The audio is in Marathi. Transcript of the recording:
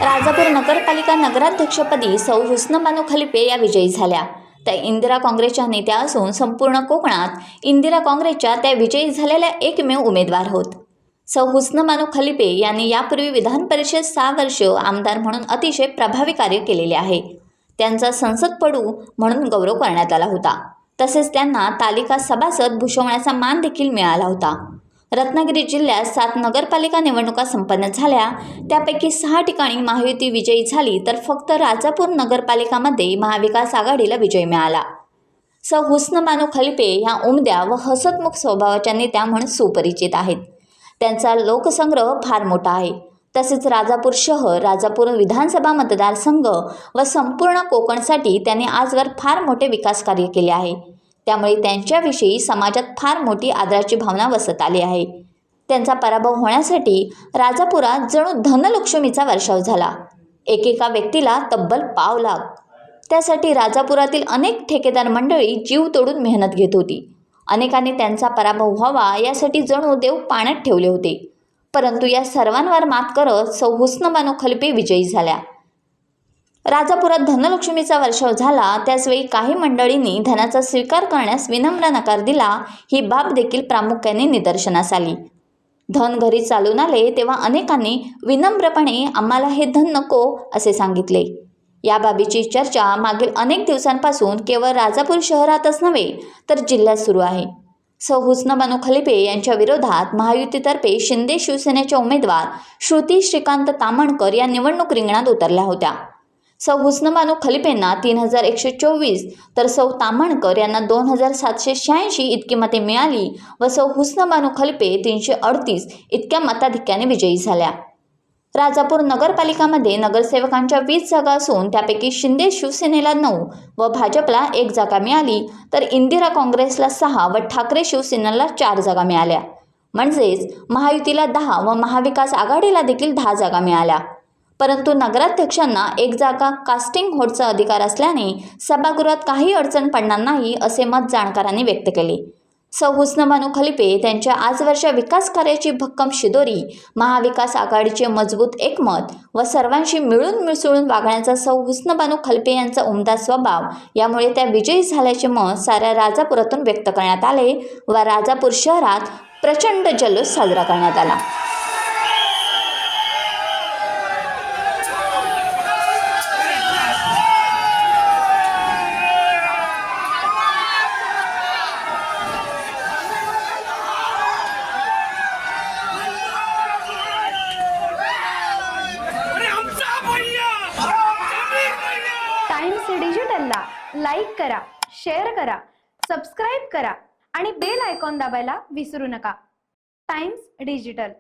राजापूर नगरपालिका नगराध्यक्षपदी सौ हुस्नबानो खलिपे या विजयी झाल्या। त्या इंदिरा काँग्रेसच्या नेत्या असून संपूर्ण कोकणात इंदिरा काँग्रेसच्या त्या विजयी झालेल्या एकमेव उमेदवार होत। सौ हुस्नबानो खलिपे यांनी यापूर्वी विधान परिषद 6 वर्ष आमदार म्हणून अतिशय प्रभावी कार्य केलेले आहे। त्यांचा संसदपटू म्हणून गौरव करण्यात आला होता। तसेच त्यांना तालिका सभासद भूषवण्याचा मान देखील मिळाला होता। रत्नागिरी जिल्ह्यात 7 नगरपालिका निवडणुका संपन्न झाल्या, त्यापैकी 6 ठिकाणी महायुती विजयी झाली, तर फक्त राजापूर नगरपालिकामध्ये महाविकास आघाडीला विजय मिळाला। सौ हुस्नबानो खलिपे ह्या उमद्या व हसतमुख स्वभावाच्या नेत्या म्हणून सुपरिचित आहेत। त्यांचा लोकसंग्रह फार मोठा आहे। तसेच राजापूर शहर, राजापूर विधानसभा मतदारसंघ व संपूर्ण कोकणसाठी त्यांनी आजवर फार मोठे विकास कार्य केले आहे। त्यामुळे त्यांच्याविषयी समाजात फार मोठी आदराची भावना वसत आली आहे। त्यांचा पराभव होण्यासाठी राजापुरात जणू धनलक्ष्मीचा वर्षाव झाला। एकेका व्यक्तीला तब्बल पाव लाख। त्यासाठी राजापुरातील अनेक ठेकेदार मंडळी जीव तोडून मेहनत घेत होती। अनेकांनी त्यांचा पराभव व्हावा यासाठी जणू देव पाण्यात ठेवले होते। परंतु या सर्वांवर मात करत सौ हुस्नबानो खलिपे विजयी झाल्या। राजापुरात धनलक्ष्मीचा वर्षाव झाला, त्याचवेळी काही मंडळींनी धनाचा स्वीकार करण्यास विनम्र नकार दिला, ही बाब देखील प्रामुख्याने निदर्शनास आली। धन घरी चालून आले तेव्हा अनेकांनी विनम्रपणे आम्हाला हे धन नको असे सांगितले। या बाबीची चर्चा मागील अनेक दिवसांपासून केवळ राजापूर शहरातच नव्हे तर जिल्ह्यात सुरू आहे। सौ हुस्नबानो खलिपे यांच्या विरोधात महायुतीतर्फे शिंदे शिवसेनेच्या उमेदवार श्रुती श्रीकांत तामणकर या निवडणूक रिंगणात उतरल्या होत्या। सौ हुस्नबानो खलिपेंना 3124 तर सौ तामणकर यांना 2786 इतकी मते मिळाली व सौ हुस्नबानो खलिपे 338 इतक्या मताधिक्याने विजयी झाल्या। राजापूर नगरपालिकामध्ये नगरसेवकांच्या 20 जागा असून त्यापैकी शिंदे शिवसेनेला 9 व भाजपला 1 जागा मिळाली, तर इंदिरा काँग्रेसला 6 व ठाकरे शिवसेनेला 4 जागा मिळाल्या। म्हणजेच महायुतीला 10 व महाविकास आघाडीला देखील 10 जागा मिळाल्या। परंतु नगराध्यक्षांना 1 जागा कास्टिंग व्होटचा अधिकार असल्याने सभागृहात काही अडचण पडणार नाही असे मत जाणकारांनी व्यक्त केले। सौ हुस्नबानो खलिपे त्यांच्या आजवरच्या विकास कार्याची भक्कम शिदोरी, महाविकास आघाडीचे मजबूत एकमत व सर्वांशी मिळून मिसळून वागण्याचा सौ हुस्नबानो खलिपे यांचा उमदा स्वभाव यामुळे त्या विजयी झाल्याचे मत साऱ्या राजापुरातून व्यक्त करण्यात आले व राजापूर शहरात प्रचंड जल्लोष साजरा करण्यात आला। टाइम्स डिजिटलला लाईक करा, शेअर करा, सबस्क्राईब करा आणि बेल आयकॉन दाबायला विसरू नका। Times digital.